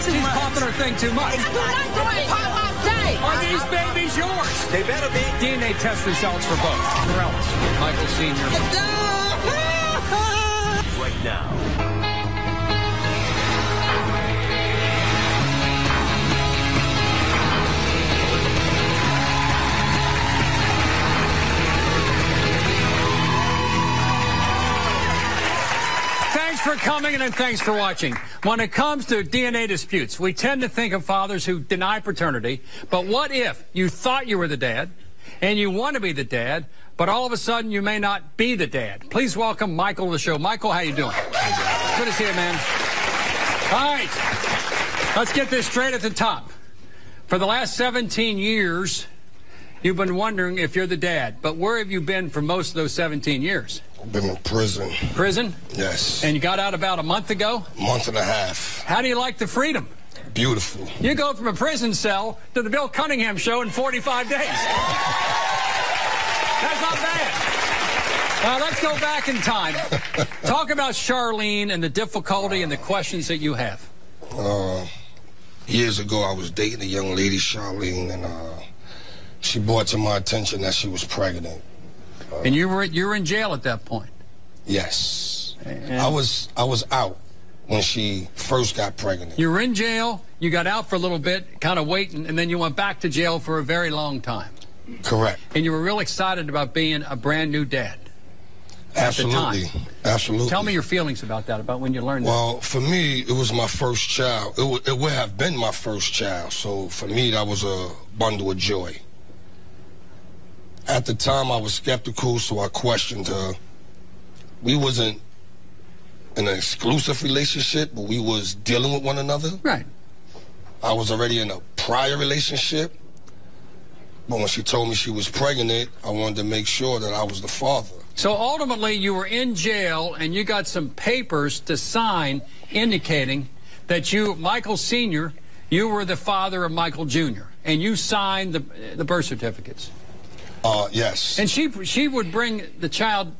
too much. She's pumping her thing too much. You're not doing pop-up day. Are these babies yours? They better be. DNA test results for both. Morales, Michael Sr. Right now. Thanks for coming and thanks for watching. When it comes to DNA disputes, we tend to think of fathers who deny paternity. But what if you thought you were the dad and you want to be the dad, but all of a sudden you may not be the dad? Please welcome Michael to the show. Michael, how you doing? Good to see you, man. All right, let's get this straight at the top. For the last 17 years, you've been wondering if you're the dad. But where have you been for most of those 17 years? I've been in prison. Prison? Yes. And you got out about a month ago? Month and a half. How do you like the freedom? Beautiful. You go from a prison cell to the Bill Cunningham show in 45 days. That's not bad. Let's go back in time. Talk about Charlene and the difficulty and the questions that you have. Years ago, I was dating a young lady, Charlene, and she brought to my attention that she was pregnant. And you were in jail at that point? Yes. And I was out when she first got pregnant. You were in jail, you got out for a little bit, kind of waiting, and then you went back to jail for a very long time. Correct. And you were real excited about being a brand new dad. Absolutely. At the time. Absolutely. Tell me your feelings about that, about when you learned that. Well, for me, it was my first child. It would have been my first child. So for me, that was a bundle of joy. At the time, I was skeptical, so I questioned her. We wasn't in an exclusive relationship, but we was dealing with one another. Right. I was already in a prior relationship, but when she told me she was pregnant, I wanted to make sure that I was the father. So ultimately, you were in jail, and you got some papers to sign indicating that you, Michael Sr., you were the father of Michael Jr., and you signed the birth certificates. Yes. And she would bring the child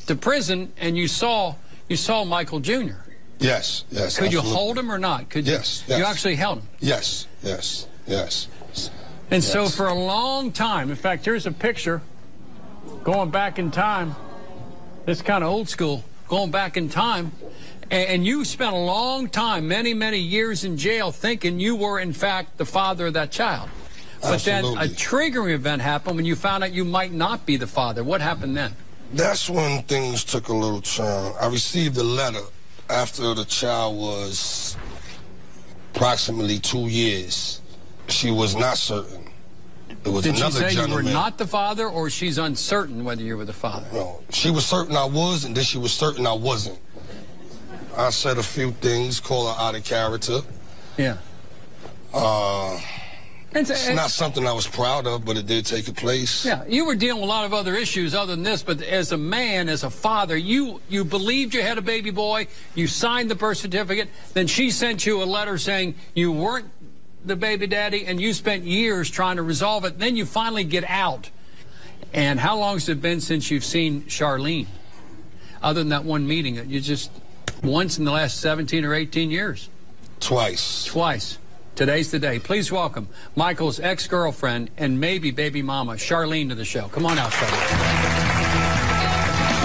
to prison, and you saw Michael Jr. Yes, yes. Could you absolutely. hold him or not? Could you? Yes, yes. You actually held him? Yes, yes, yes. And yes. so for a long time, in fact, here's a picture going back in time. It's kind of old school, going back in time. And you spent a long time, many, many years in jail thinking you were, in fact, the father of that child. But Absolutely. then a triggering event happened when you found out you might not be the father. What happened then? That's when things took a little turn. I received a letter after the child was approximately 2 years. She was not certain. It was Did she another say gentleman. you were not the father, or she's uncertain whether you were the father? No, she was certain I was, and then she was certain I wasn't. I said a few things, called her out of character. Yeah. It's not something I was proud of, but it did take place. Yeah, you were dealing with a lot of other issues other than this, but as a man, as a father, you believed you had a baby boy, you signed the birth certificate, then she sent you a letter saying you weren't the baby daddy, and you spent years trying to resolve it. Then you finally get out. And how long has it been since you've seen Charlene? Other than that one meeting that you just, once in the last 17 or 18 years? Twice. Twice. Today's the day. Please welcome Michael's ex-girlfriend and maybe baby mama, Charlene, to the show. Come on out, Charlene.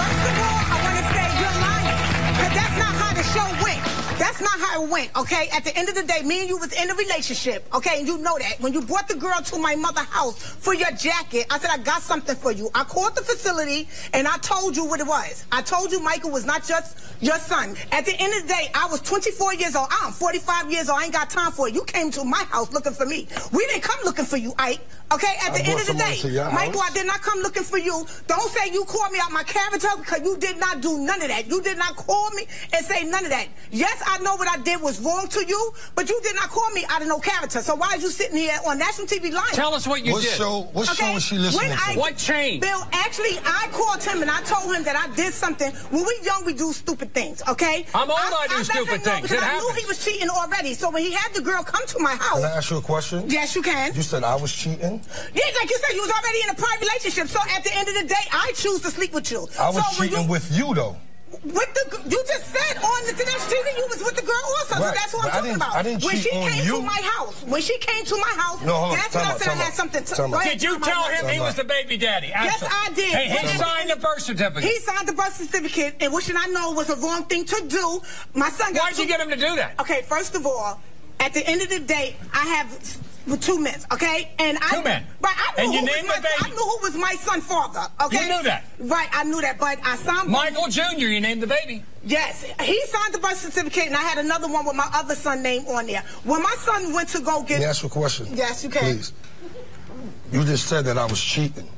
First of all, I want to say you're lying, because that's not how the show went. That's not how it went, okay? At the end of the day, me and you was in a relationship, okay? And you know that. When you brought the girl to my mother's house for your jacket, I said, I got something for you. I called the facility, and I told you what it was. I told you Michael was not just your son. At the end of the day, I was 24 years old. I'm 45 years old. I ain't got time for it. You came to my house looking for me. We didn't come looking for you, Ike. Okay, at the end of the day, Michael, I did not come looking for you. Don't say you called me out my character, because you did not do none of that. You did not call me and say none of that. Yes, I know what I did was wrong to you, but you did not call me out of no character. So why are you sitting here on national TV lying? Tell us what you did. What show is she listening to? What changed? Bill, actually, I called him and I told him that I did something. When we young, we do stupid things, okay? I'm old, I do stupid things. It I happens. knew he was cheating already. So when he had the girl come to my house... Can I ask you a question? Yes, you can. You said I was cheating? Yeah, like you said, you was already in a private relationship. So at the end of the day, I choose to sleep with you. I was cheating with you, though. You just said on the Today's TV you was with the girl also. Right. So that's what I'm talking about. I didn't when cheat she on came you. to my house, that's when I said I had something to Did you tell him he was the baby daddy? Yes, I did. Hey, he signed the birth certificate. He signed the birth certificate, and which I know was a wrong thing to do. My son got Why'd you get him to do that? Okay, first of all, at the end of the day, I have two men, okay? And two men. Right, I knew I knew who was my son's father, okay? You knew that? Right, I knew that, but I signed... Michael Jr., you named the baby. Yes, he signed the birth certificate, and I had another one with my other son name on there. When my son went to go get... Can I ask you a question? Yes, you can. Please. You just said that I was cheating.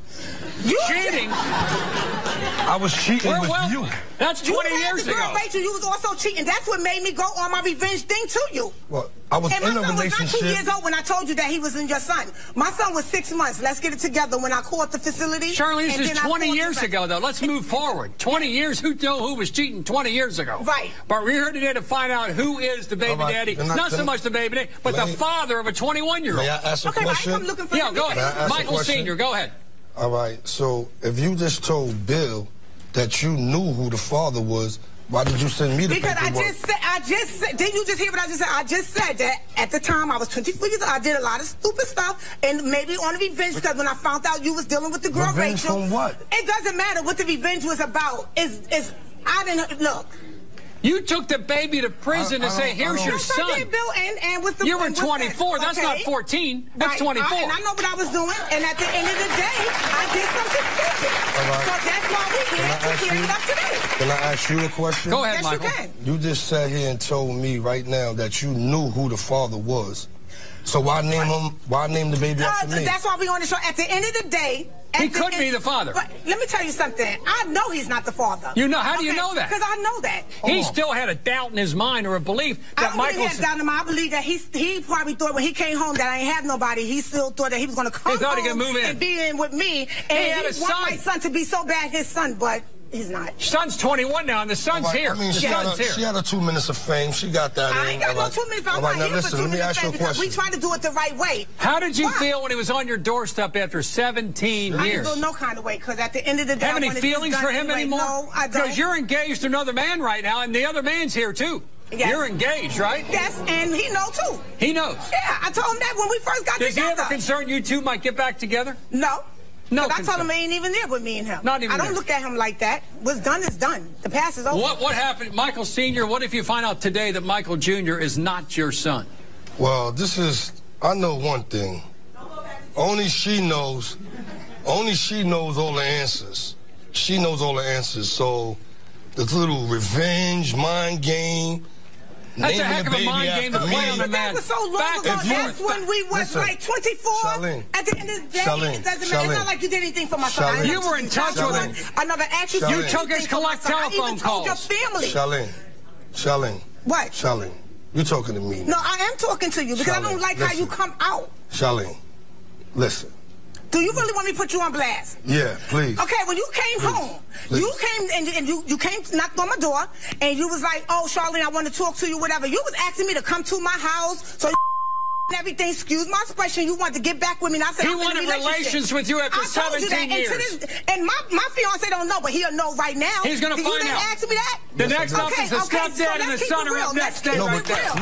You cheating? I was cheating with you. That's 20 years ago. Rachel, you was also cheating. That's what made me go on my revenge thing to you. Well, I was in a relationship. And my son was not 2 years old when I told you that he wasn't your son. My son was 6 months. Let's get it together when I called the facility. Charlene, this is 20 years ago, though. Let's move forward. 20 years. Who knew who was cheating 20 years ago? Right. But we're here today to find out who is the baby daddy. Not so much the baby daddy, but the father of a 21-year-old. May I ask a question? I'm looking for go ahead. Michael Sr., go ahead. All right, so if you just told Bill that you knew who the father was, why did you send me the paperwork? Because I just said, didn't you just hear what I just said? I just said that at the time I was 24 years old, I did a lot of stupid stuff, and maybe on a revenge, because when I found out you was dealing with the girl, revenge Rachel. From what? It doesn't matter what the revenge was about. I didn't, look. You took the baby to prison to say, here's your son. I did, Bill, and with the... You were 24. That's not 14. That's 24. And I know what I was doing, and at the end of the day, I did something stupid. So that's why we're here to clear it up today. Can I ask you a question? Go ahead, Michael. Yes, you can. You just sat here and told me right now that you knew who the father was. So why name him? Why name the baby after me? That's why we on the show. At the end of the day... He could be the father. But let me tell you something. I know he's not the father. You know? How do you know that? Because I know that. He still had a doubt in his mind or a belief that Michael... I believe that he probably thought when he came home that I ain't have nobody. He still thought that he was going to come home move in and be in with me. And he want my son to be so bad, his son, but... He's not. Son's 21 now, and the son's here. I mean, she had her 2 minutes of fame. She got that. I ain't got no 2 minutes. I'm not here for 2 minutes of fame because we try to do it the right way. How did you feel when he was on your doorstep after 17 years? I didn't feel no kind of way because at the end of the day, have any feelings for him anymore? No, I don't. Because you're engaged to another man right now, and the other man's here too. Yes. You're engaged, right? Yes, and he knows too. He knows. Yeah, I told him that when we first got together. Does he ever concern you two might get back together? No. No, I told him he ain't even there with me and him. Not even I don't look at him like that. What's done is done. The past is over. What happened, Michael Sr.? What if you find out today that Michael Jr. is not your son? Well, I know one thing. Only she knows all the answers. She knows all the answers. So this little revenge, mind game. That's a heck of a mind game to play on a man. That was so long ago. That's when we was like 24. Charlene, at the end of the day, it doesn't matter. It's not like you did anything for my son. You were in touch with him. I never asked you. You took his collect telephone calls. Your family. Charlene. What? Charlene, you're talking to me now. No, I am talking to you because I don't like how you come out. Charlene, listen. Do you really want me to put you on blast? Yeah, please. Okay, when you came home, you came and you came, knocked on my door, and you was like, "Oh, Charlene, I want to talk to you, whatever." You was asking me to come to my house, so and everything. Excuse my expression. You wanted to get back with me, and I said, he wanted relations with you after 17 years. And my fiance don't know, but he'll know right now. He's going to find out. You ask me that? The next up is the stepdad and the son are up next day right there.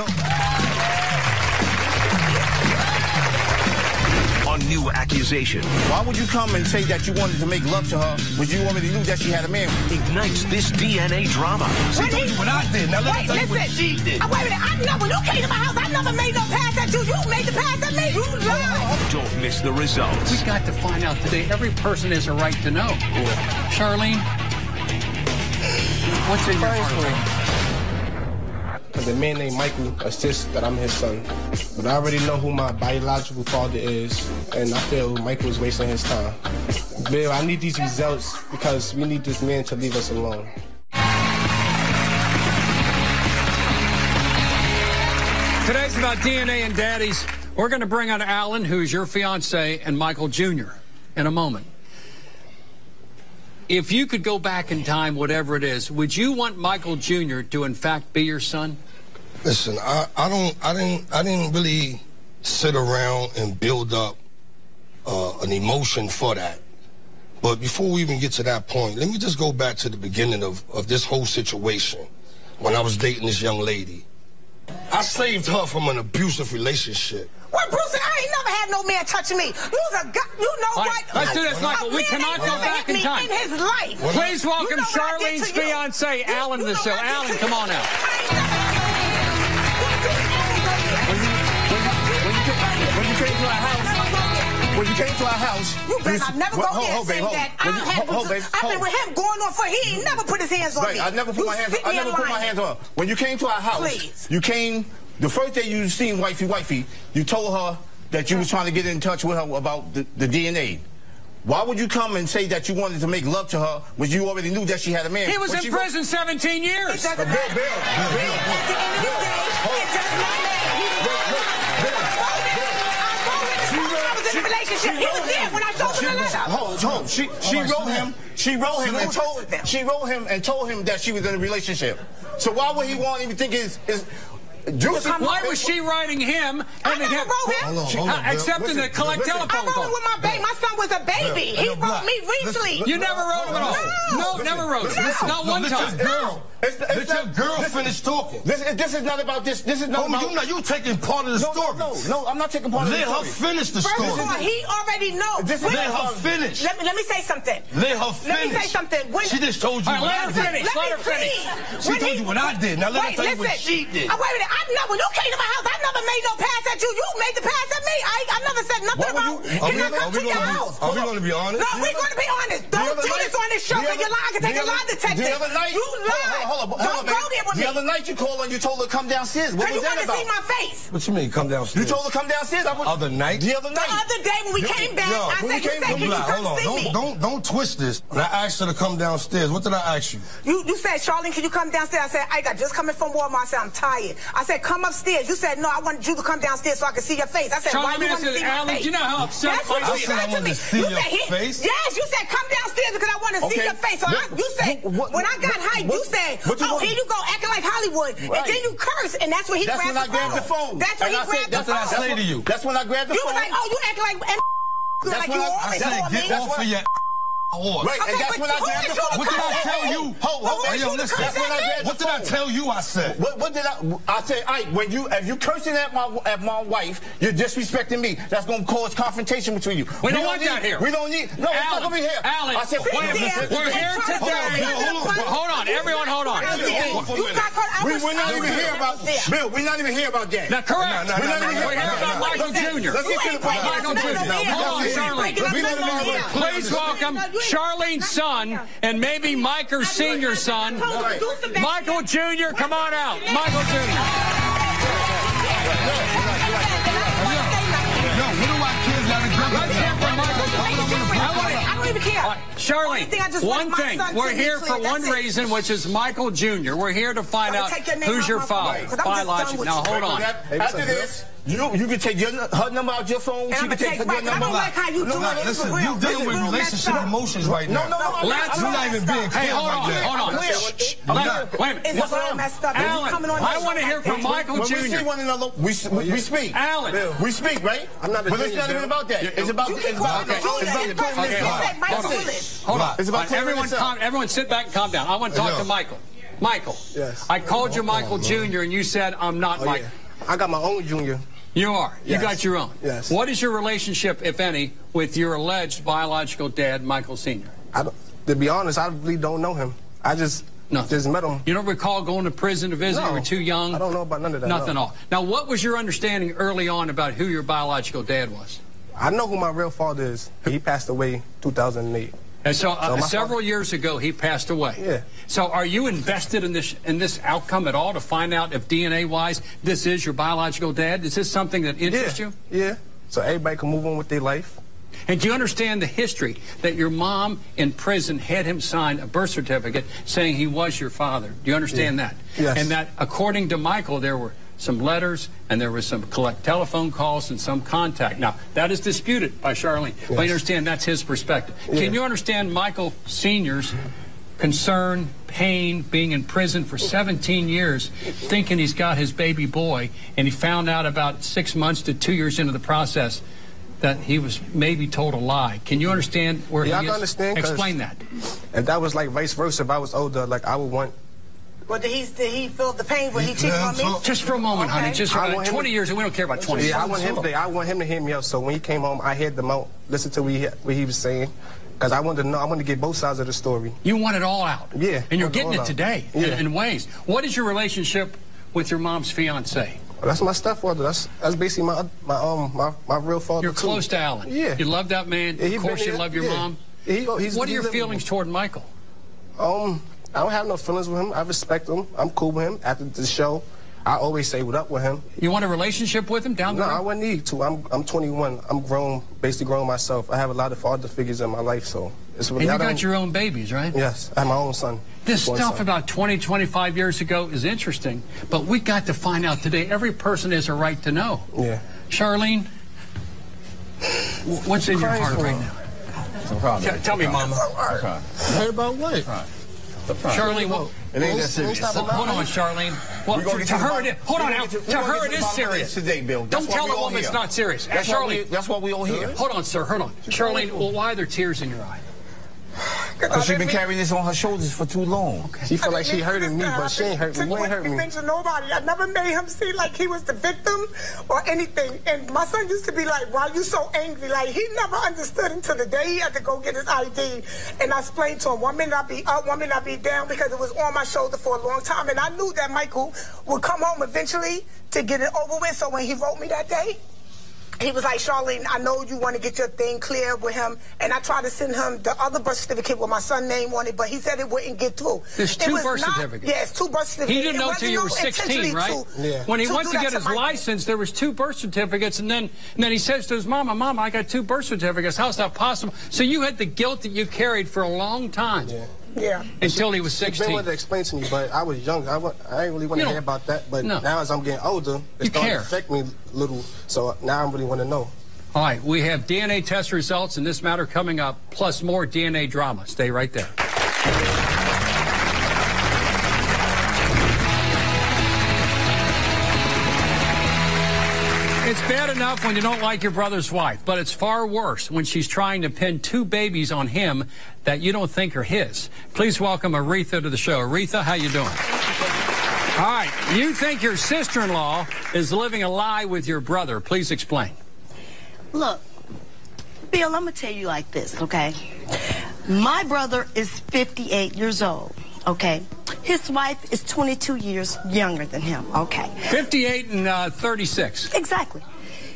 A new accusation. Why would you come and say that you wanted to make love to her when you already knew that she had a man? Ignites this DNA drama. She told you what I did. Now let me tell you what she did. Wait a minute. When you came to my house, I never made no pass at you. You made the pass at me. You lied. Don't miss the results. We got to find out today. Every person has a right to know. Charlene, what's in your heart? The man named Michael insists that I'm his son. But I already know who my biological father is, and I feel Michael is wasting his time. Bill, I need these results because we need this man to leave us alone. Today's about DNA and daddies. We're going to bring on Alan, who's your fiance, and Michael Jr. in a moment. If you could go back in time, whatever it is, would you want Michael Jr. to in fact be your son? Listen, I didn't really sit around and build up an emotion for that. But before we even get to that point, let me just go back to the beginning of this whole situation. When I was dating this young lady, I saved her from an abusive relationship. What, Bruce? I ain't never had no man touching me. You know All right, what? let's do this, Michael. We cannot go back in time. In his life. Please welcome Charlene's fiance, Alan, to the show. Alan, come on out. When you came to our house, you better not never go there and say that. I've been with him going on for he ain't never put his hands on me. I never put my hands on her. When you came to our house, you came the first day you seen wifey, you told her that you was trying to get in touch with her about the DNA. Why would you come and say that you wanted to make love to her when you already knew that she had a man? He was in prison 17 years. It doesn't matter. At the end of the day, it does not matter. I was in a relationship. He was there when I told him the letter. She wrote him and told him that she was in a relationship. So why would he want even think is juicy? Why was she writing him? I never wrote him. Accepting to collect telephone calls. I wrote him with my baby. My son was a baby. He wrote me recently. You never wrote him at all? No, never wrote him. Not one time. Let your girl finish talking. This is not about this. This is not about... You taking part of the story. No, I'm not taking part of the story. Let her finish the story. First of all, he already knows. Let her finish. Let me say something. Let her finish. Let me say something. She just told you what I did. Let her finish. She told you what I did. Now let her tell you what she did. Wait a minute. When you came to my house, I never made no pass at you. You made the pass at me. I never said nothing about can I come to your house. Are we going to be honest? No, we're going to be honest. Don't do this on this show because you're lying. I can take a lie detector. You lied. Don't go there with me. The other night you called and you told her to come downstairs. What was that about? You want to see my face. What you mean, come downstairs? You told her to come downstairs? Other night? The other night. The other day when we came back, I said, can you come see me? Don't twist this. When I asked her to come downstairs, what did I ask you? You said, Charlene, can you come downstairs? I said, I got just coming from Walmart. I said, I'm tired. I said, come upstairs. You said, no, I wanted you to come downstairs so I could see your face. I said, why you want to see my face? Do you know how upset That's what I said I wanted to see your face? Yes, you said, come downstairs because I want to see your face. So you said, when I got hyped, you said, oh, here you go, acting like Hollywood. And then you curse, and that's when he grabbed the phone. That's when he grabbed the phone. That's what I say to you. That's when I grabbed the phone. You was like, oh, you acting like you always said, get off of your horse. Right, and that's when I grabbed the phone. What did I tell you? What did I tell you I said? What did I said, if you cursing at my wife, you're disrespecting me. That's going to cause confrontation between you. We don't want that here. We don't need, no, it's not going to be here. Alan, I said, we're here today. Hold on, everyone, hold on. We're not even here about, Bill, we're not even here about that. Now, correct. We're not even here about Michael Jr. Let's get to the point. Michael Jr. Hold on, Charlene. Please welcome Charlene's son and maybe Micah's senior son, Michael Jr. Come on out. Michael Jr. Let's hear from Michael. I don't even care. Charlene, one thing. We're here for one reason, which is Michael Jr. We're here to find out who's your father. Biological. Now, hold on. After this, you can take her number out your phone. She can take her number. I don't like how you do it. Listen, you're dealing with relationship emotions right now. No. You're not even being clear. Hey, hold on. Wait a minute. It's all messed up. Alan, I want to hear from Michael Jr. When we see one another, we speak. Alan. We speak, right? But it's not even about that. It's about Hold on. Everyone sit back and calm down. I want to talk to Michael. Michael. Yes. I called you Michael Jr. and you said I'm not Michael. I got my own Junior. You are. You got your own. Yes. What is your relationship, if any, with your alleged biological dad, Michael Sr.? To be honest, I really don't know him. I just met him. You don't recall going to prison to visit? No, you were too young? I don't know about none of that. Nothing at all. Now, what was your understanding early on about who your biological dad was? I know who my real father is. He passed away 2008. And so several years ago, he passed away. Yeah. So are you invested in this outcome at all to find out if DNA-wise this is your biological dad? Is this something that interests you? Yeah. So everybody can move on with their life. And do you understand the history that your mom in prison had him sign a birth certificate saying he was your father? Do you understand that? Yes. And that, according to Michael, there were some letters and there was some collect telephone calls and some contact. Now, that is disputed by Charlene. Yes. But you understand that's his perspective. Yeah. Can you understand Michael Sr.'s concern, pain, being in prison for 17 years, thinking he's got his baby boy, and he found out about 6 months to 2 years into the process that he was maybe told a lie. Can you understand where he is? I can understand. Explain that. If that was like vice versa, if I was older, like I would want. But did he feel the pain when he cheated on me? Just for a moment, honey. Just for 20 years, and we don't care about 20 years. Yeah, I want him to hear me out. So when he came home, I heard them out, listen to what he was saying. Because I wanted to know, I wanted to get both sides of the story. You want it all out. Yeah. And you're getting it today in ways. What is your relationship with your mom's fiance? Well, that's my stepfather. That's basically my real father. You're close to Alan. Yeah. You love that man. Yeah, of course you love your mom. What are your feelings toward Michael? I don't have no feelings with him. I respect him. I'm cool with him. After the show, I always say what up with him. You want a relationship with him down the road? No, I wouldn't need to. I'm 21. I'm grown, basically grown myself. I have a lot of father figures in my life, so it's really. And you got your own babies, right? Yes, I have my own son. This stuff about 20, 25 years ago is interesting, but we got to find out today. Every person has a right to know. Yeah. Charlene, what's in your heart right now? No problem. Tell me, Mama. Heard about what? Charlene, what? It ain't that serious. Hold on, Charlene. Well, to her, it is serious. Today, Bill. Don't tell a woman it's not serious. Charlene, that's what we all hear. Hold on, sir. Hold on. Charlene, well, why are there tears in your eye? Because she's been carrying this on her shoulders for too long. Okay. She feel like she hurting me, but she ain't hurt me. You ain't hurt me. To nobody. I never made him seem like he was the victim or anything. And my son used to be like, "Why are you so angry?" Like, he never understood until the day he had to go get his ID. And I explained to him, one minute I'd be up, one minute I'd be down, because it was on my shoulder for a long time. And I knew that Michael would come home eventually to get it over with. So when he wrote me that day, he was like, "Charlene, I know you want to get your thing clear with him." And I tried to send him the other birth certificate with my son's name on it, but he said it wouldn't get through. There's two birth certificates. Yes, two birth certificates. He didn't know until you were 16, right? When he went to get his license, there was two birth certificates, and then he says to his mama, "Mama, I got two birth certificates. How's that possible?" So you had the guilt that you carried for a long time. Yeah. Until he was 16. She wanted to explain to me, but I was young. I didn't really want to hear about that. But now as I'm getting older, it's starting to affect me a little. So now I really want to know. All right, we have DNA test results in this matter coming up, plus more DNA drama. Stay right there. It's bad enough when you don't like your brother's wife, but it's far worse when she's trying to pin two babies on him that you don't think are his. Please welcome Aretha to the show. Aretha, how you doing? All right, you think your sister-in-law is living a lie with your brother. Please explain. Look, Bill, I'm going to tell you like this, okay? My brother is 58 years old, okay? His wife is 22 years younger than him, okay? 58 and 36. Exactly.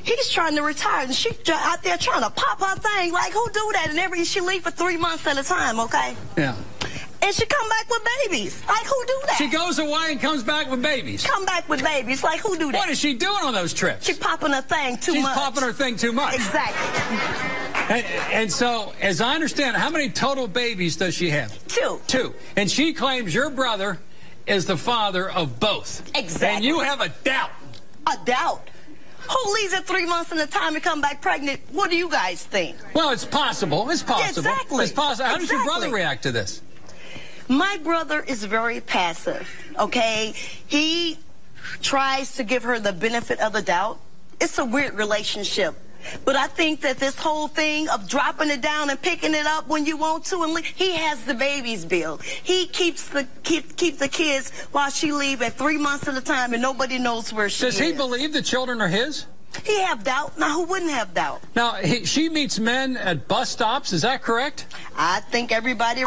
He's trying to retire, and she's out there trying to pop her thing. Like, who do that? And she leave for 3 months at a time, okay? Yeah. And she come back with babies. Like, who do that? She goes away and comes back with babies. Come back with babies. Like, who do that? What is she doing on those trips? She's popping her thing too much. She's popping her thing too much. Exactly. And so, as I understand it, how many total babies does she have? 2. 2. And she claims your brother is the father of both. Exactly. And you have a doubt. A doubt? Who leaves at 3 months in a time to come back pregnant? What do you guys think? Well, it's possible. It's possible. Yeah, exactly. It's possible. How does your brother react to this? My brother is very passive, okay? He tries to give her the benefit of the doubt. It's a weird relationship. But I think that this whole thing of dropping it down and picking it up when you want to, and he has the babies, Bill. He keeps the kids while she leave at 3 months at a time, and nobody knows where she is. Does he believe the children are his? He have doubt. Now, who wouldn't have doubt? Now, she meets men at bus stops. Is that correct? I think everybody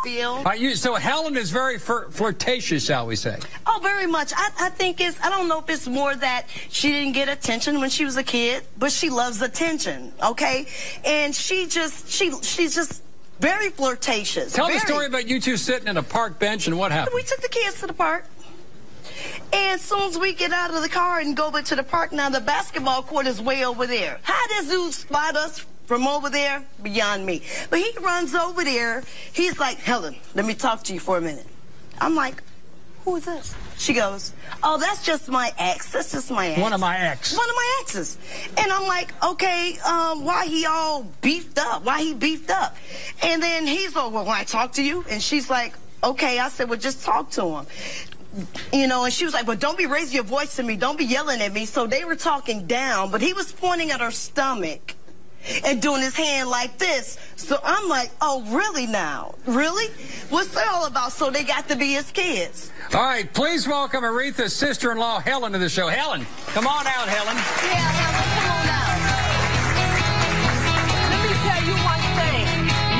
Bill. So Helen is very flirtatious, shall we say? Oh, very much. I think I don't know if it's more that she didn't get attention when she was a kid, but she loves attention, okay? And she's just very flirtatious. Tell the story about you two sitting in a park bench and what happened. We took the kids to the park. And as soon as we get out of the car and go over to the park, now the basketball court is way over there. How does dude spot us from over there? Beyond me. But he runs over there. He's like, "Helen, let me talk to you for a minute." I'm like, "Who is this?" She goes, "Oh, that's just my ex. That's just my ex." One of my ex. One of my exes. And I'm like, "Okay, why he all beefed up? Why he beefed up?" And then he's like, "Well, when I talk to you?" And she's like, "Okay." I said, "Well, just talk to him." you know, and she was like, but don't be raising your voice to me. Don't be yelling at me. So they were talking down, but he was pointing at her stomach and doing his hand like this. So I'm like, oh, really now? Really? What's that all about? So they got to be his kids. All right, please welcome Aretha's sister-in-law, Helen, to the show. Helen, come on out, Helen. Yeah, Helen, come on out. Let me tell you one thing.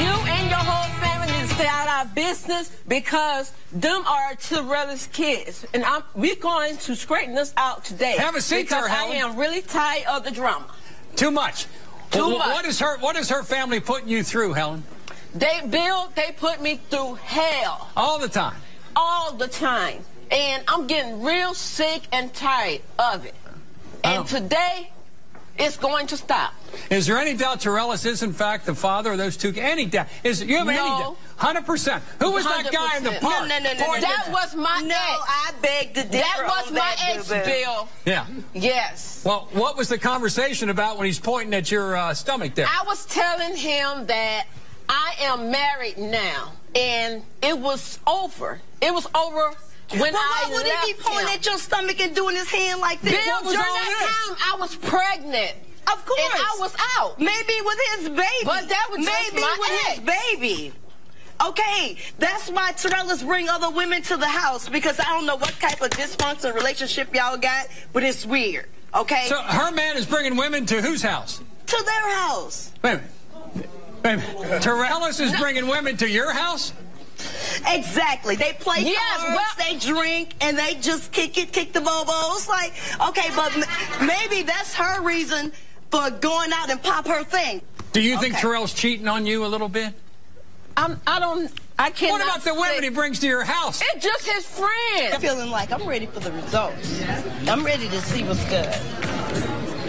You and your whole family need to stay out of our business because them are Terella's kids. And we're going to straighten this out today. Have a seat there, Helen. I am really tired of the drama. Too much. Too much. What is her family putting you through, Helen? They put me through hell. All the time? All the time. And I'm getting real sick and tired of it. And today, it's going to stop. Is there any doubt Torellis is, in fact, the father of those two? Any doubt? You have any doubt? 100%. Who was that guy in the park? No. That was my ex. I beg to differ. That was my ex, Bill. Yeah. Yes. Well, what was the conversation about when he's pointing at your stomach there? I was telling him that I am married now, and it was over. It was over when why would he be pointing at your stomach and doing his hand like this? Bill, during that time, I was pregnant. Of course. And I was out. Maybe with his baby. But that was just my ex. His baby. Okay, that's why Terella's bring other women to the house, because I don't know what type of dysfunctional relationship y'all got, but it's weird, okay? So her man is bringing women to whose house? To their house. Wait a minute. Terelis is bringing women to your house? Exactly. They play cards, they drink, and they just kick the bobos. Like, okay, but maybe that's her reason for going out and pop her thing. Do you think Terrell's cheating on you a little bit? I cannot. What about the women he brings to your house? It's just his friends. I'm feeling like I'm ready for the results. I'm ready to see what's good.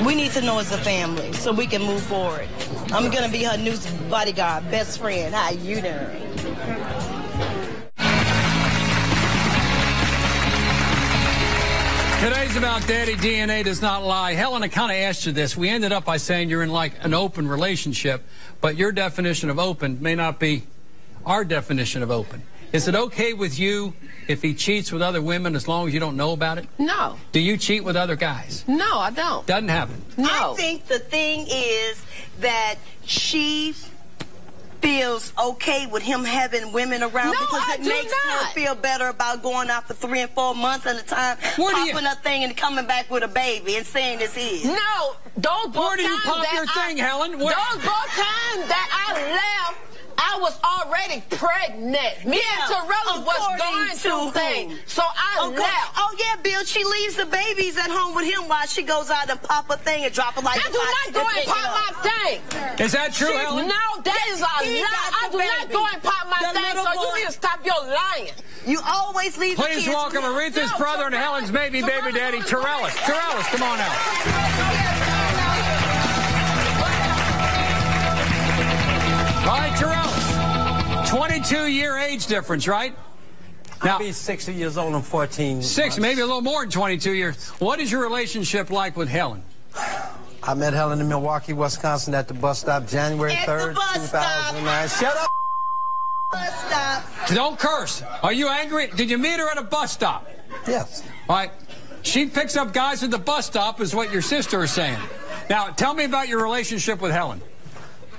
We need to know as a family so we can move forward. I'm going to be her new bodyguard, best friend. How you doing? Today's about Daddy DNA does not lie. Helen, I kind of asked you this. We ended up by saying you're in like an open relationship, but your definition of open may not be our definition of open. Is it okay with you if he cheats with other women as long as you don't know about it? No. Do you cheat with other guys? No, I don't. Doesn't happen? No. I think the thing is that she feels okay with him having women around because it makes her feel better about going out for 3 and 4 months at a time, popping a thing and coming back with a baby and saying it's his. No, those both Where do you pop your thing, Helen? Those both times that I left, I was already pregnant. Me and Terrella was going through things. So I left. Oh, yeah, Bill, she leaves the babies at home with him while she goes out and pop a thing and drop it like I do not go and pop my thing. Is that true, Helen? No, that is a lie. I do not go and pop my thing, so you need to stop your lying. You always leave the kids. Please welcome Aretha's brother and Helen's baby daddy, Terrellis. Terrellis, come on out. All right, Terrellis, 22-year age difference, right? I'll be 60 years old in 14 months. Maybe a little more than 22 years. What is your relationship like with Helen? I met Helen in Milwaukee, Wisconsin at the bus stop January 3rd, 2009. Shut up! Bus stop. Don't curse. Are you angry? Did you meet her at a bus stop? Yes. All right. She picks up guys at the bus stop is what your sister is saying. Now, tell me about your relationship with Helen.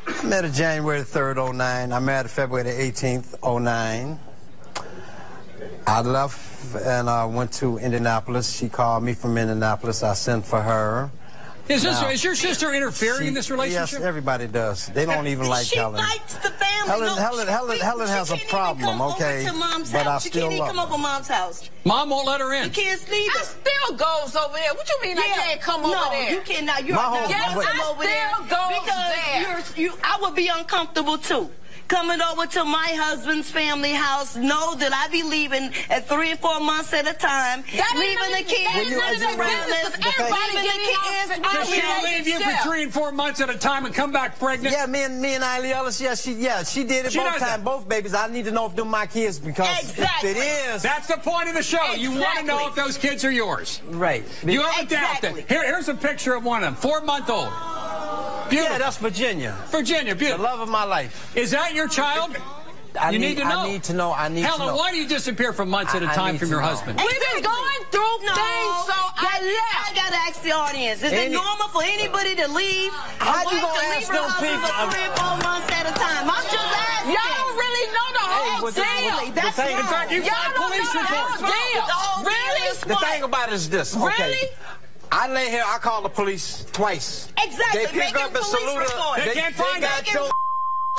I met her January 3rd, 09. I married her February 18th, 09. I left and I went to Indianapolis. She called me from Indianapolis. I sent for her. Is your sister interfering in this relationship? Yes, everybody does. They don't even like Helen. She likes the family. Helen has a problem, okay? But I still love her. She can't even come over Mom's house. Mom won't let her in. The kids neither. I still goes over there. What you mean I can't come over there? No, you cannot. You're not coming over there. Because I would be uncomfortable too. Coming over to my husband's family house, know that I be leaving at 3 and 4 months at a time, leaving the kids around us. Does she leave you for 3 and 4 months at a time and come back pregnant? Yeah, me and Eileen Ellis, she did it both times, both babies. I need to know if they're my kids because if it is. That's the point of the show. You want to know if those kids are yours. Right. You have a doubt that. Here's a picture of one of them, 4-month-old. Beautiful. Yeah, that's Virginia. Virginia, beautiful. The love of my life. Is that your child? You need to know. I need to know. Helen, why do you disappear for months at a time from your husband? We've been going through things, so I gotta ask the audience: is it normal for anybody to leave? How you gonna ask them people? For 3 or 4 months at a time. I'm just asking. Y'all don't really know the whole deal. That's in fact, you got police reports. Really? The thing about it is this. Okay. Really? I lay here. I called the police twice. Exactly. They pick up and salute her. They can't find got your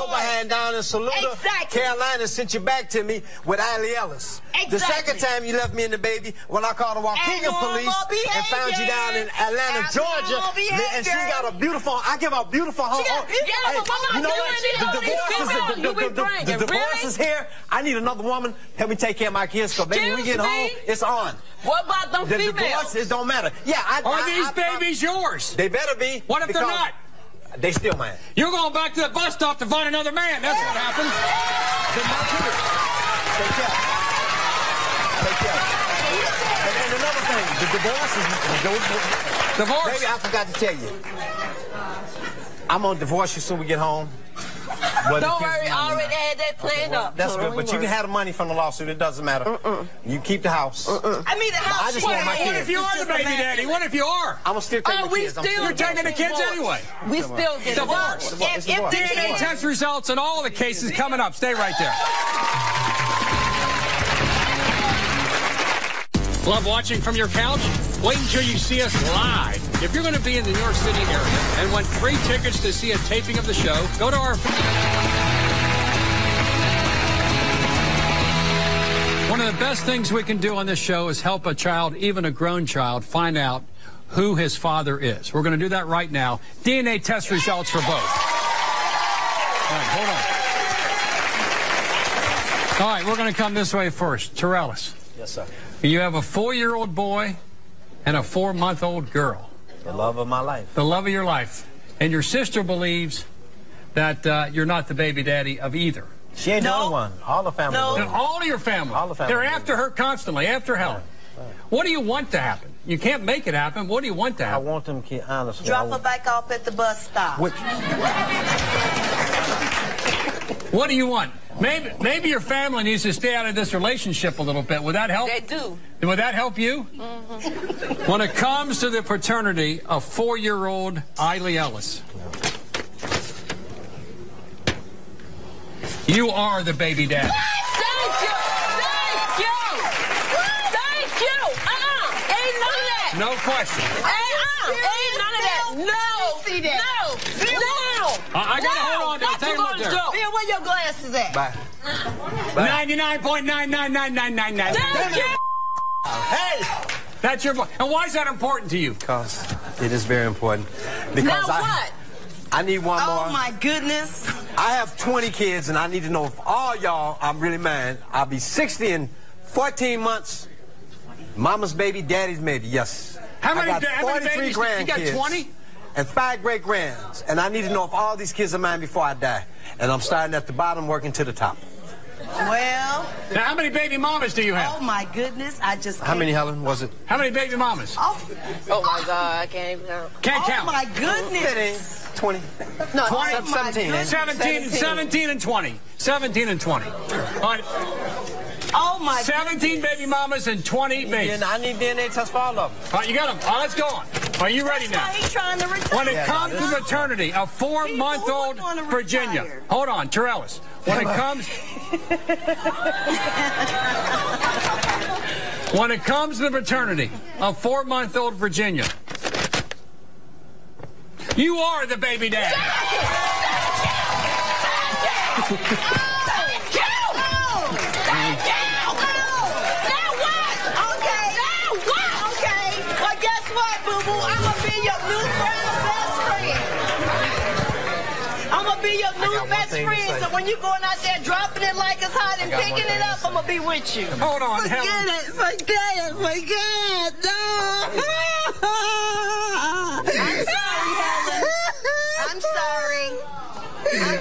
behind down in Saluda, Carolina, sent you back to me with Allie Ellis. Exactly. The second time you left me and the baby, when I called the Waukegan police and found you down in Atlanta, Georgia, and she got a beautiful, I give her a beautiful home. You know what? The divorce is here. I need another woman. Help me take care of my kids, because baby, when we get home, it's on. What about them females? The divorce, it don't matter. Yeah, Are these babies yours? They better be. What if they're not? They still mine. You're going back to the bus stop to find another man. That's what happens. Take care. And another thing, the divorce is... Baby, I forgot to tell you. I'm going to divorce you soon we get home. Don't worry, I already had that planned up. That's good, but you can have the money from the lawsuit. It doesn't matter. You keep the house. I mean, the house. I just want my kids. What if you are the baby daddy? What if you are? I'm going to still take the kids. You're taking the kids anyway. We still get divorce. DNA test results in all the cases coming up. Stay right there. Love watching from your couch? Wait until you see us live. If you're going to be in the New York City area and want free tickets to see a taping of the show, go to our... One of the best things we can do on this show is help a child, even a grown child, find out who his father is. We're going to do that right now. DNA test results for both. All right, hold on. All right, we're going to come this way first. Terrellis. Yes, sir. You have a 4-year-old boy and a 4-month-old girl. The love of my life. The love of your life. And your sister believes that you're not the baby daddy of either. She ain't the only one. All the family. No. All of your family. All the family. They're after her constantly, after Helen. What do you want to happen? You can't make it happen. What do you want to happen? I want them kids, honestly. Drop her back off at the bus stop. What do you want? Maybe your family needs to stay out of this relationship a little bit. Would that help? They do. Would that help you? Mm-hmm. When it comes to the paternity of 4-year-old Eiley Ellis, you are the baby daddy. Thank you. Thank you. Thank you. Ain't none of that. No question. Ain't none of that. No. See that? No. I got to hold on to the table up there. Bill, where your glasses at? Bye. 99.9999999. Thank you. Hey, that's your boy. And why is that important to you? Because it is very important. Because now what? I need one more. Oh my goodness. I have 20 kids, and I need to know if all y'all, I'm really mad. I'll be 60 in 14 months. Mama's baby, daddy's maybe, yes. How many I got 43 babies? grandkids. You got 20? And 5 great-grands. And I need to know if all these kids are mine before I die. And I'm starting at the bottom, working to the top. Well. Now, how many baby mamas do you have? Oh, my goodness. I just can't. How many, Helen, was it? How many baby mamas? Oh my God. I can't even count. Can't count. Oh, my goodness. 20. No, 20, 17. 17 and 20. 17 and 20. All right. Oh, my 17 baby mamas and 20 babies. I need DNA tests for all of them. All right, you got them. All right, let's go on. Are you ready now? Why he's trying to retire. When it comes to maternity, a 4-month-old Virginia. Hold on, Terrellis. When it comes to the maternity of 4-month-old Virginia, you are the baby daddy. Best friend, so when you're going out there dropping it like it's hot and picking it up, I'm gonna be with you. Hold on, forget it. No. I'm sorry, Helen.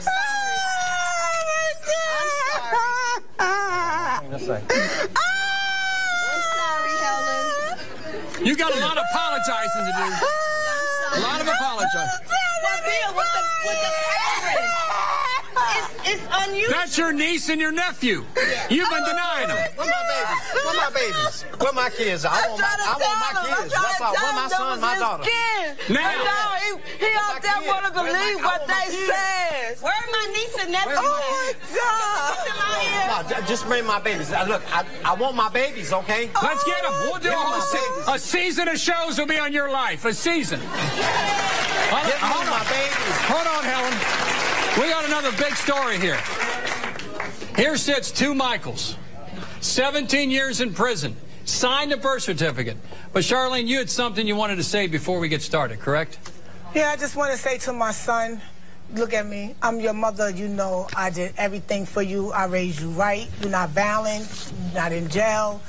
I'm sorry. I'm sorry, Helen. You got a lot of apologizing to do. A lot of apologizing. Well, Bill, with the It's unusual. That's your niece and your nephew. You've been denying them. Where my babies? Where my babies? Where my kids? I want my kids. That's all. Where my son, my daughter? Now, he out there want to believe what they said. Where are my niece and nephew? Oh, my God. No, just bring my babies. Look, I want my babies, okay? Let's get them. We'll do a season of shows will be on your life. A season. Hold on, my babies. Hold on, Helen. We got another big story here. Here sits two Michaels. 17 years in prison. Signed a birth certificate. But Charlene, you had something you wanted to say before we get started, correct? Yeah, I just want to say to my son, look at me. I'm your mother. You know I did everything for you. I raised you right. You're not violent. You're not in jail.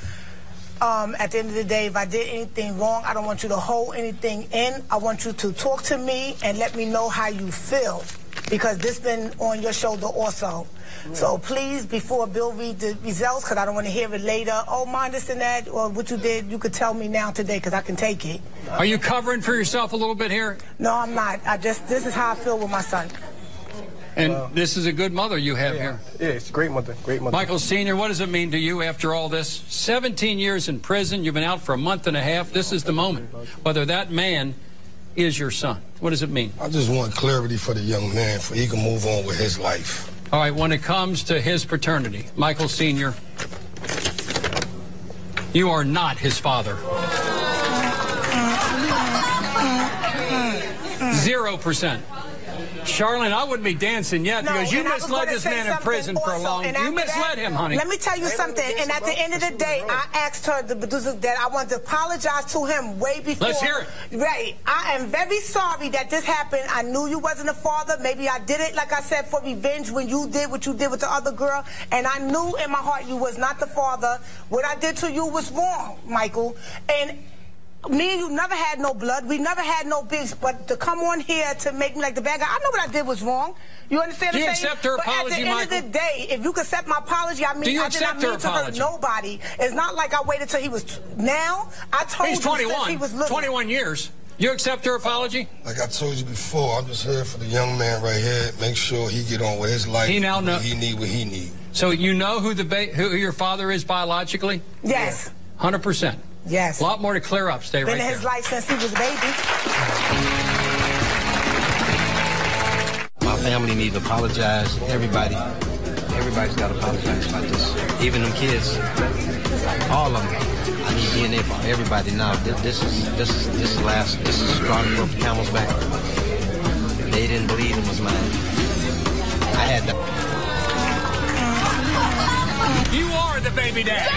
At the end of the day, if I did anything wrong, I don't want you to hold anything in. I want you to talk to me and let me know how you feel, because this been on your shoulder also. So please, before Bill read the results, because I don't want to hear it later, oh, mind this and that, or what you did, you could tell me now today, because I can take it. Are you covering for yourself a little bit here? No, I'm not. This is how I feel with my son. And this is a good mother you have here. Yeah, it's a great mother, great mother. Michael Sr., what does it mean to you after all this? 17 years in prison, you've been out for a month and a half. This is the moment, whether that man is your son. What does it mean? I just want clarity for the young man, so he can move on with his life. All right, when it comes to his paternity, Michael Sr., you are not his father. 0%. Charlene, I wouldn't be dancing yet, because you misled this man in prison for a long time. You misled him, honey. Let me tell you something. And at the end of the day, I asked her that I want to apologize to him way before. Let's hear it. Right. I am very sorry that this happened. I knew you wasn't a father. Maybe I did it, like I said, for revenge when you did what you did with the other girl. And I knew in my heart you was not the father. What I did to you was wrong, Michael. And me and you never had no blood. We never had no beef. But to come on here to make me like the bad guy, I know what I did was wrong. You understand what I'm saying? Do you accept her apology, Michael? But at the end of the day, if you can accept my apology, I mean, do you I did not accept her mean to apology? hurt nobody. It's not like I waited till he was... Now, I told He's 21. you since he was little. 21 years. You accept her apology? Like I told you before, I'm just here for the young man right here. Make sure he get on with his life. He now knows. He need what he need. So you know who your father is biologically? Yes. 100%. Yes. A lot more to clear up. Stay right there. Been in his life since he was a baby. My family needs to apologize. Everybody's got to apologize about this. Even them kids, all of them. I need DNA for everybody now. This is last. This is straw that broke the camel's back. They didn't believe it was mine. I had to. You are the baby dad.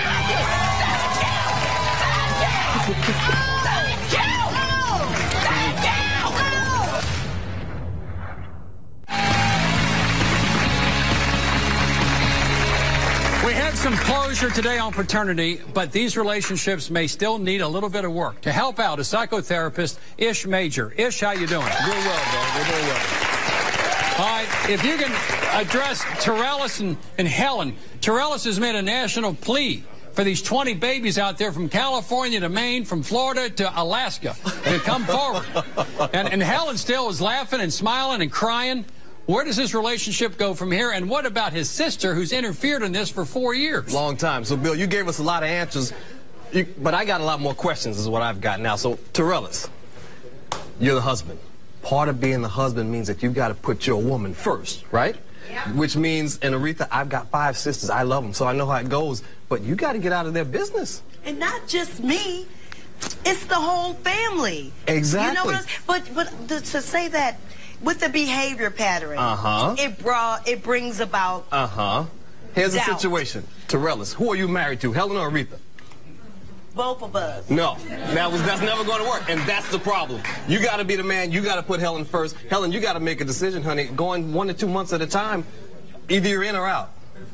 We had some closure today on paternity, but these relationships may still need a little bit of work. To help out, a psychotherapist, Ish Major. Ish, how you doing? Doing well, man. We're doing well. All right, if you can address Terrellis and Helen. Terrellis has made a national plea for these 20 babies out there from California to Maine, from Florida to Alaska, to come forward. And Helen still is laughing and smiling and crying. Where does this relationship go from here? And what about his sister, who's interfered in this for 4 years? Long time. So, Bill, you gave us a lot of answers, but I got a lot more questions is what I've got now. So, Terrellis, you're the husband. Part of being the husband means that you've got to put your woman first, right? Yeah. Which means, and Aretha, I've got 5 sisters. I love them, so I know how it goes. But you got to get out of their business. And not just me. It's the whole family. Exactly. You know what? But to say that with the behavior pattern, it brings about Here's doubt. the situation. Terrellis, who are you married to, Helen or Aretha? Both of us. No, that's never going to work, and that's the problem. You got to be the man. You got to put Helen first. Helen, you got to make a decision, honey. Going 1 to 2 months at a time, either you're in or out.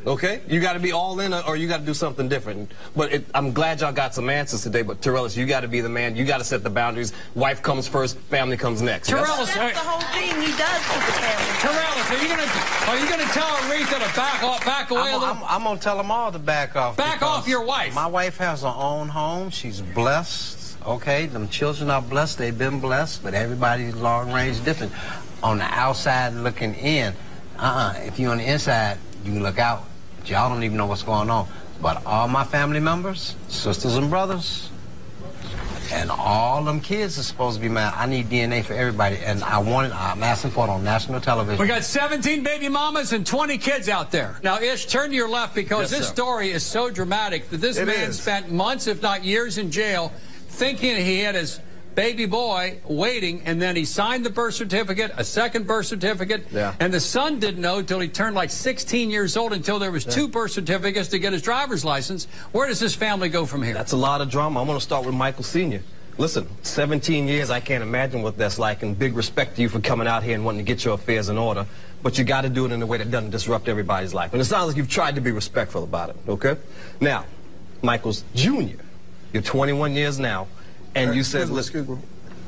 Okay? You got to be all in, or you got to do something different. But I'm glad y'all got some answers today. But Terrellis, you got to be the man. You got to set the boundaries. Wife comes first, family comes next. Terrellis, that's the whole thing. He does put the family. Terrellis, are you gonna tell Aretha to back away a little? I'm gonna tell them all to back off. Back off your wife. My wife has her own home. She's blessed. Okay, them children are blessed. They've been blessed, but everybody's long range different. On the outside looking in, If you're on the inside, you can look out. Y'all don't even know what's going on. But all my family members, sisters and brothers, and all them kids are supposed to be mine. I need DNA for everybody, and I'm asking for it on national television. We got 17 baby mamas and 20 kids out there. Now, Ish, turn to your left because this story is so dramatic that this man spent months, if not years, in jail thinking he had his baby boy waiting, and then he signed the birth certificate, a second birth certificate, and the son didn't know until he turned like 16 years old, until there was 2 birth certificates to get his driver's license. Where does this family go from here? That's a lot of drama. I'm going to start with Michael Sr. Listen, 17 years, I can't imagine what that's like, and big respect to you for coming out here and wanting to get your affairs in order, but you got to do it in a way that doesn't disrupt everybody's life. And it sounds like you've tried to be respectful about it, okay? Now, Michael's Jr., you're 21 years now, and you said, excuse me.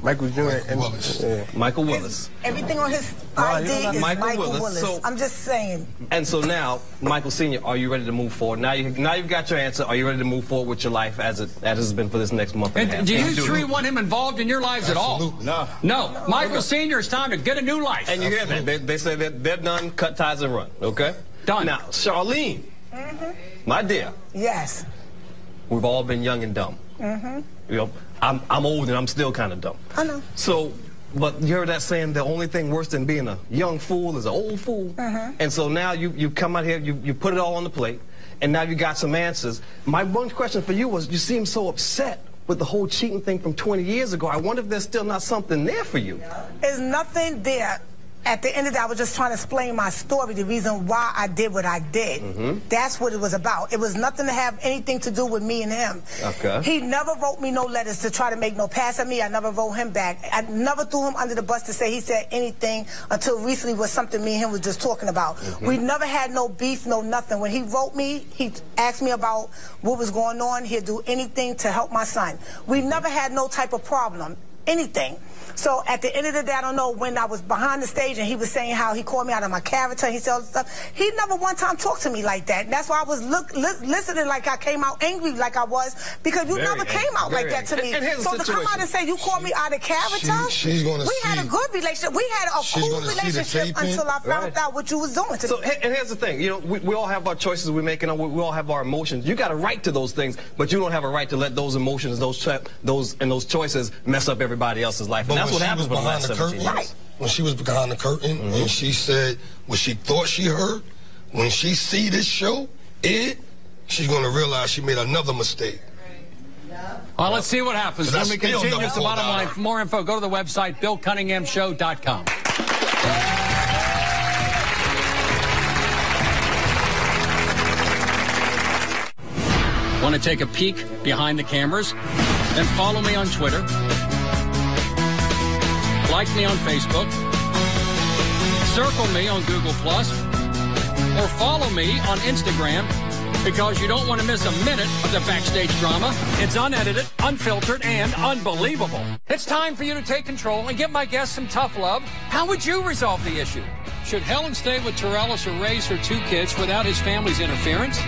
Michael Jr. and Willis. Michael Willis. Everything on his ID is Michael Willis. So, I'm just saying. And so now, Michael Sr., are you ready to move forward? Now you've got your answer. Are you ready to move forward with your life as it has been for this next month and a half? And do you three want him involved in your lives at all? No. Michael Sr., it's time to get a new life. And you hear that? They say that they're done, cut ties and run, okay? Done. Now, Charlene, my dear. Yes. We've all been young and dumb. You know, I'm old and I'm still kind of dumb. I know. So, but you heard that saying, the only thing worse than being a young fool is an old fool. And so now you come out here, you put it all on the plate, and now you got some answers. My one question for you was, you seem so upset with the whole cheating thing from 20 years ago. I wonder if there's still not something there for you. There's nothing there. At the end of the day, I was just trying to explain my story, the reason why I did what I did. That's what it was about. It was nothing to have anything to do with me and him. Okay. He never wrote me no letters to try to make no pass at me. I never wrote him back. I never threw him under the bus to say he said anything until recently was something me and him was just talking about. We never had no beef, no nothing. When he wrote me, he asked me about what was going on. He'd do anything to help my son. We never had no type of problem, anything. So at the end of the day, I don't know, when I was behind the stage and he was saying how he called me out of my character, he said all this stuff, he never one time talked to me like that. And that's why I was listening like I came out angry like I was, because you never came out like that to me. So to come out and say you called me out of character, we had a good relationship. We had a cool relationship until I found out what you was doing to me. And here's the thing, you know, we all have our choices we make, and we all have our emotions. You got a right to those things, but you don't have a right to let those emotions, those choices mess up everybody else's life. And that's what happens when behind the curtain. When she was behind the curtain and she said what she thought she heard, when she see this show, she's going to realize she made another mistake. Well, let's see what happens when we continue. It's the bottom line. For more info, go to the website, BillCunninghamShow.com. Want to take a peek behind the cameras? Then follow me on Twitter. Like me on Facebook, circle me on Google+, or follow me on Instagram, because you don't want to miss a minute of the backstage drama. It's unedited, unfiltered, and unbelievable. It's time for you to take control and give my guests some tough love. How would you resolve the issue? Should Helen stay with Torellis or raise her 2 kids without his family's interference?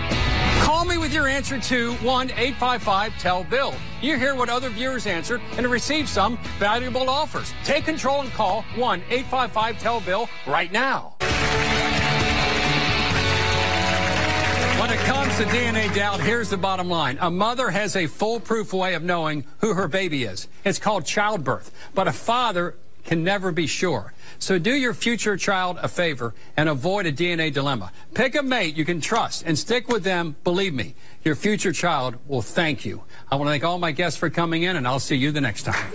Call me with your answer to 1-855-TELL-BILL. You hear what other viewers answered and receive some valuable offers. Take control and call 1-855-TELL-BILL right now. When it comes to DNA doubt, here's the bottom line. A mother has a foolproof way of knowing who her baby is. It's called childbirth. But a father can never be sure. So do your future child a favor and avoid a DNA dilemma. Pick a mate you can trust and stick with them. Believe me, your future child will thank you. I want to thank all my guests for coming in, and I'll see you the next time.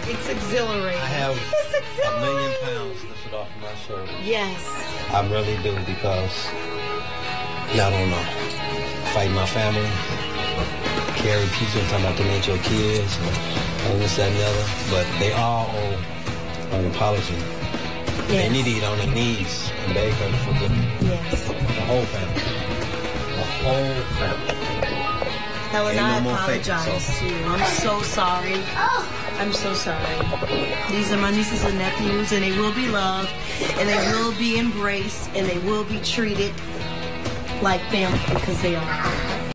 It's exhilarating. I have $1 million lifted off my shoulders. Yes. I really do, because I don't know. Fight my family, carry pizza, talking about to make your kids, and this, that, and the other. But they all owe an apology. Yes. They need to get on their knees and beg her to forgive me. Yes. The whole family. whole family. Helen, Ain't I no more fake, apologize so. to you. I'm so sorry. I'm so sorry. These are my nieces and nephews, and they will be loved, and they will be embraced, and they will be treated like family because they are.